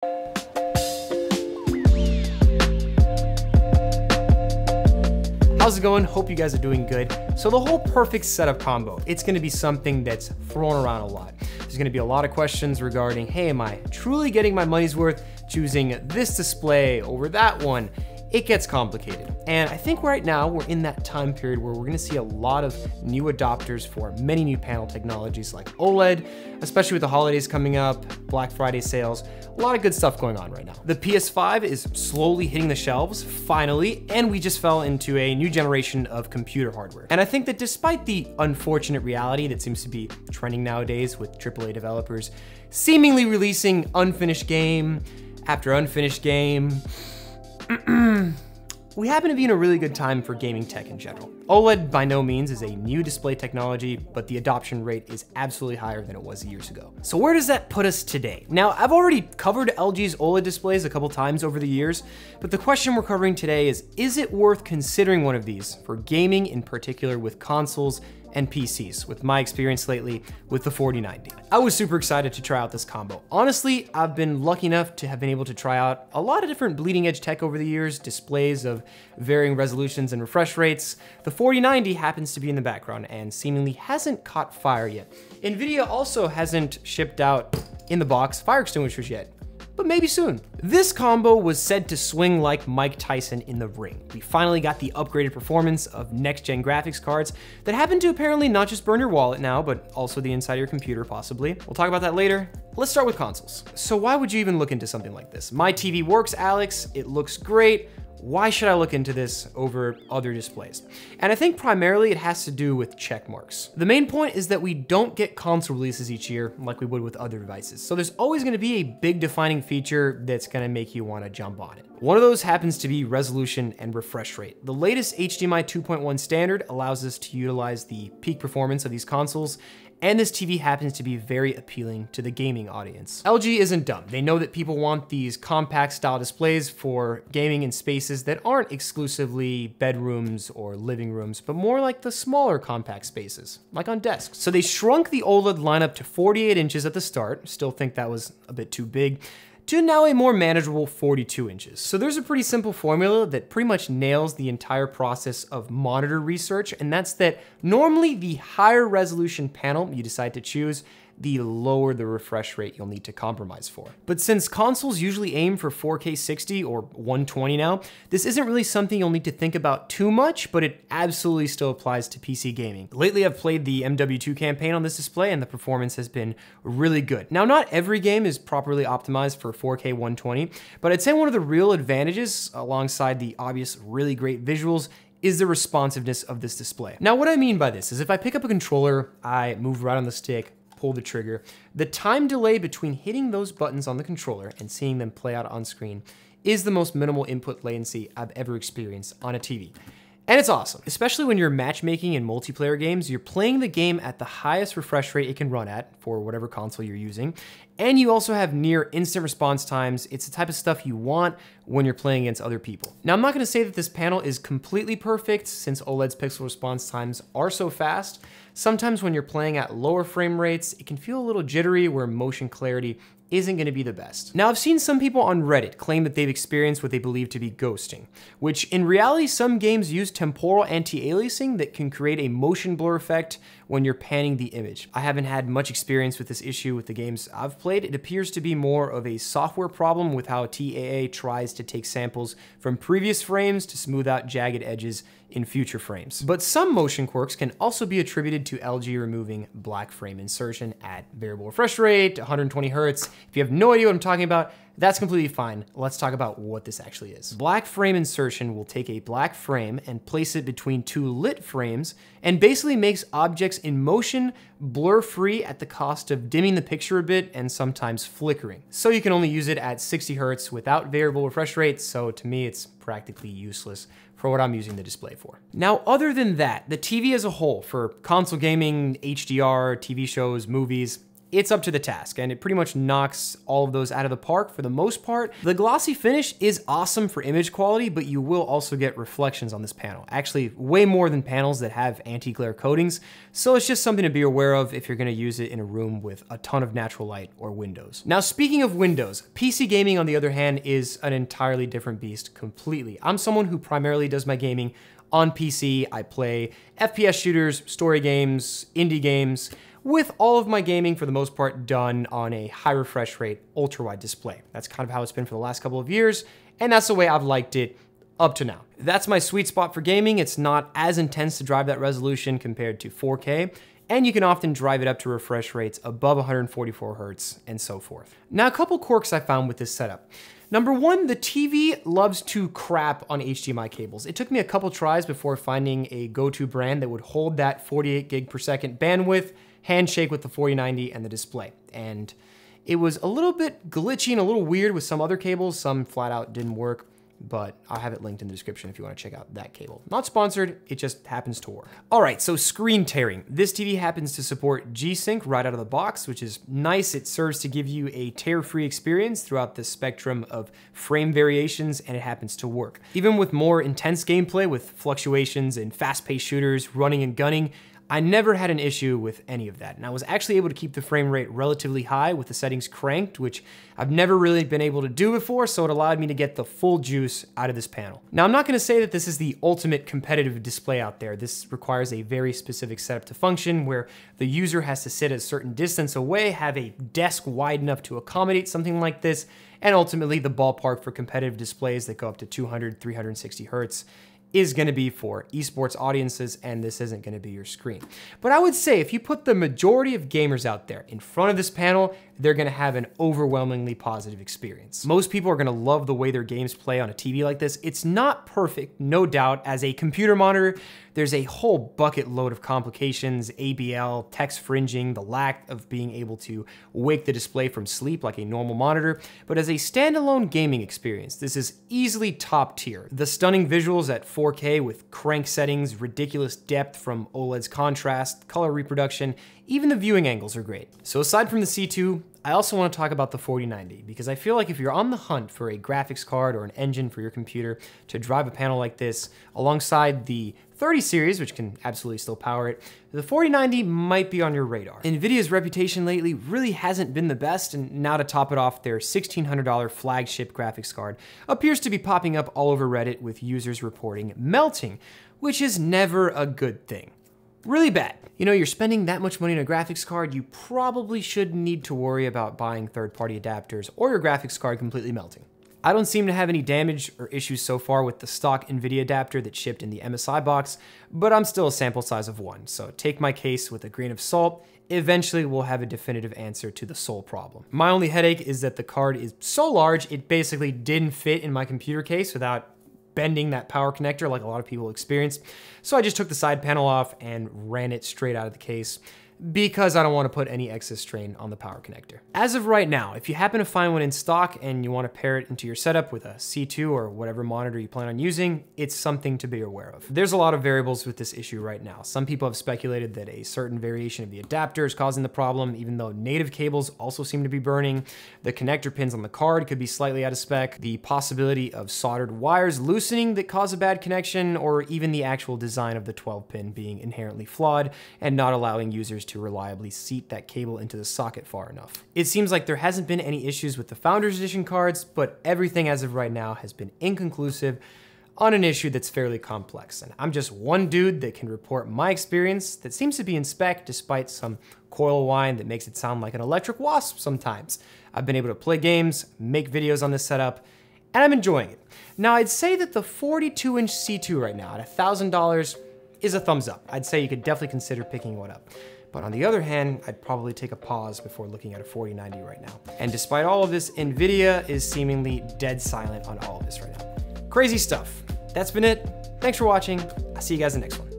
How's it going? Hope you guys are doing good. So the whole perfect setup combo, it's gonna be something that's thrown around a lot. There's gonna be a lot of questions regarding, hey, am I truly getting my money's worth choosing this display over that one? It gets complicated. And I think right now we're in that time period where we're gonna see a lot of new adopters for many new panel technologies like OLED, especially with the holidays coming up, Black Friday sales, a lot of good stuff going on right now. The PS5 is slowly hitting the shelves, finally, and we just fell into a new generation of computer hardware. And I think that despite the unfortunate reality that seems to be trending nowadays with AAA developers seemingly releasing unfinished game after unfinished game, we happen to be in a really good time for gaming tech in general. OLED by no means is a new display technology, but the adoption rate is absolutely higher than it was years ago. So where does that put us today? Now, I've already covered LG's OLED displays a couple times over the years, but the question we're covering today is it worth considering one of these for gaming, in particular with consoles and PCs, with my experience lately with the 4090. I was super excited to try out this combo. Honestly, I've been lucky enough to have been able to try out a lot of different bleeding edge tech over the years, displays of varying resolutions and refresh rates. The 4090 happens to be in the background and seemingly hasn't caught fire yet. NVIDIA also hasn't shipped out in the box fire extinguishers yet, but maybe soon. This combo was said to swing like Mike Tyson in the ring. We finally got the upgraded performance of next-gen graphics cards that happen to apparently not just burn your wallet now, but also the inside of your computer possibly. We'll talk about that later. Let's start with consoles. So why would you even look into something like this? My TV works, Alex, it looks great. Why should I look into this over other displays? And I think primarily it has to do with check marks. The main point is that we don't get console releases each year like we would with other devices. So there's always gonna be a big defining feature that's gonna make you wanna jump on it. One of those happens to be resolution and refresh rate. The latest HDMI 2.1 standard allows us to utilize the peak performance of these consoles, and this TV happens to be very appealing to the gaming audience. LG isn't dumb. They know that people want these compact style displays for gaming in spaces that aren't exclusively bedrooms or living rooms, but more like the smaller compact spaces, like on desks. So they shrunk the OLED lineup to 48 inches at the start, still think that was a bit too big, to now a more manageable 42 inches. So there's a pretty simple formula that pretty much nails the entire process of monitor research, and that's that normally the higher resolution panel you decide to choose, the lower the refresh rate you'll need to compromise for. But since consoles usually aim for 4K 60 or 120 now, this isn't really something you'll need to think about too much, but it absolutely still applies to PC gaming. Lately, I've played the MW2 campaign on this display and the performance has been really good. Now, not every game is properly optimized for 4K 120, but I'd say one of the real advantages, alongside the obvious really great visuals, is the responsiveness of this display. Now, what I mean by this is if I pick up a controller, I move right on the stick, pull the trigger, the time delay between hitting those buttons on the controller and seeing them play out on screen is the most minimal input latency I've ever experienced on a TV. And it's awesome, especially when you're matchmaking in multiplayer games. You're playing the game at the highest refresh rate it can run at for whatever console you're using. And you also have near instant response times. It's the type of stuff you want when you're playing against other people. Now, I'm not gonna say that this panel is completely perfect since OLED's pixel response times are so fast. Sometimes when you're playing at lower frame rates, it can feel a little jittery where motion clarity isn't gonna be the best. Now, I've seen some people on Reddit claim that they've experienced what they believe to be ghosting, which in reality, some games use temporal anti-aliasing that can create a motion blur effect when you're panning the image. I haven't had much experience with this issue with the games I've played. It appears to be more of a software problem with how TAA tries to take samples from previous frames to smooth out jagged edges in future frames. But some motion quirks can also be attributed to LG removing black frame insertion at variable refresh rate, 120 Hertz. If you have no idea what I'm talking about, that's completely fine. Let's talk about what this actually is. Black frame insertion will take a black frame and place it between two lit frames and basically makes objects in motion blur-free at the cost of dimming the picture a bit and sometimes flickering. So you can only use it at 60 Hertz without variable refresh rate, so to me it's practically useless for what I'm using the display for. Now, other than that, the TV as a whole, for console gaming, HDR, TV shows, movies, it's up to the task, and it pretty much knocks all of those out of the park for the most part. The glossy finish is awesome for image quality, but you will also get reflections on this panel. Actually, way more than panels that have anti-glare coatings, so it's just something to be aware of if you're gonna use it in a room with a ton of natural light or windows. Now, speaking of windows, PC gaming, on the other hand, is an entirely different beast completely. I'm someone who primarily does my gaming on PC. I play FPS shooters, story games, indie games, with all of my gaming for the most part done on a high refresh rate, ultra wide display. That's kind of how it's been for the last couple of years, and that's the way I've liked it up to now. That's my sweet spot for gaming. It's not as intense to drive that resolution compared to 4K, and you can often drive it up to refresh rates above 144 Hertz and so forth. Now, a couple quirks I found with this setup. Number one, the TV loves to crap on HDMI cables. It took me a couple tries before finding a go-to brand that would hold that 48 gig per second bandwidth, handshake with the 4090 and the display. And it was a little bit glitchy and a little weird with some other cables. Some flat out didn't work, but I'll have it linked in the description if you want to check out that cable. Not sponsored, it just happens to work. All right, so screen tearing. This TV happens to support GSync right out of the box, which is nice. It serves to give you a tear-free experience throughout the spectrum of frame variations, and it happens to work. Even with more intense gameplay with fluctuations and fast-paced shooters, running and gunning, I never had an issue with any of that, and I was actually able to keep the frame rate relatively high with the settings cranked, which I've never really been able to do before, so it allowed me to get the full juice out of this panel. Now, I'm not gonna say that this is the ultimate competitive display out there. This requires a very specific setup to function, where the user has to sit a certain distance away, have a desk wide enough to accommodate something like this, and ultimately the ballpark for competitive displays that go up to 200, 360 Hertz is gonna be for esports audiences, and this isn't gonna be your screen. But I would say if you put the majority of gamers out there in front of this panel, they're gonna have an overwhelmingly positive experience. Most people are gonna love the way their games play on a TV like this. It's not perfect, no doubt. As a computer monitor, there's a whole bucket load of complications, ABL, text fringing, the lack of being able to wake the display from sleep like a normal monitor. But as a standalone gaming experience, this is easily top tier. The stunning visuals at 4K with crank settings, ridiculous depth from OLED's contrast, color reproduction, even the viewing angles are great. So aside from the C2, I also want to talk about the 4090, because I feel like if you're on the hunt for a graphics card or an engine for your computer to drive a panel like this, alongside the 30 series, which can absolutely still power it, the 4090 might be on your radar. NVIDIA's reputation lately really hasn't been the best, and now to top it off, their $1,600 flagship graphics card appears to be popping up all over Reddit with users reporting melting, which is never a good thing. Really bad. You know, you're spending that much money on a graphics card, you probably shouldn't need to worry about buying third-party adapters or your graphics card completely melting. I don't seem to have any damage or issues so far with the stock NVIDIA adapter that shipped in the MSI box, but I'm still a sample size of one, so take my case with a grain of salt. Eventually we'll have a definitive answer to the sole problem. My only headache is that the card is so large, it basically didn't fit in my computer case without bending that power connector like a lot of people experienced. So I just took the side panel off and ran it straight out of the case, because I don't want to put any excess strain on the power connector. As of right now, if you happen to find one in stock and you want to pair it into your setup with a C2 or whatever monitor you plan on using, it's something to be aware of. There's a lot of variables with this issue right now. Some people have speculated that a certain variation of the adapter is causing the problem, even though native cables also seem to be burning. The connector pins on the card could be slightly out of spec. The possibility of soldered wires loosening that cause a bad connection, or even the actual design of the 12-pin being inherently flawed and not allowing users to reliably seat that cable into the socket far enough. It seems like there hasn't been any issues with the Founders Edition cards, but everything as of right now has been inconclusive on an issue that's fairly complex. And I'm just one dude that can report my experience that seems to be in spec despite some coil whine that makes it sound like an electric wasp sometimes. I've been able to play games, make videos on this setup, and I'm enjoying it. Now, I'd say that the 42-inch C2 right now at $1,000 is a thumbs up. I'd say you could definitely consider picking one up. But on the other hand, I'd probably take a pause before looking at a 4090 right now. And despite all of this, NVIDIA is seemingly dead silent on all of this right now. Crazy stuff. That's been it. Thanks for watching. I'll see you guys in the next one.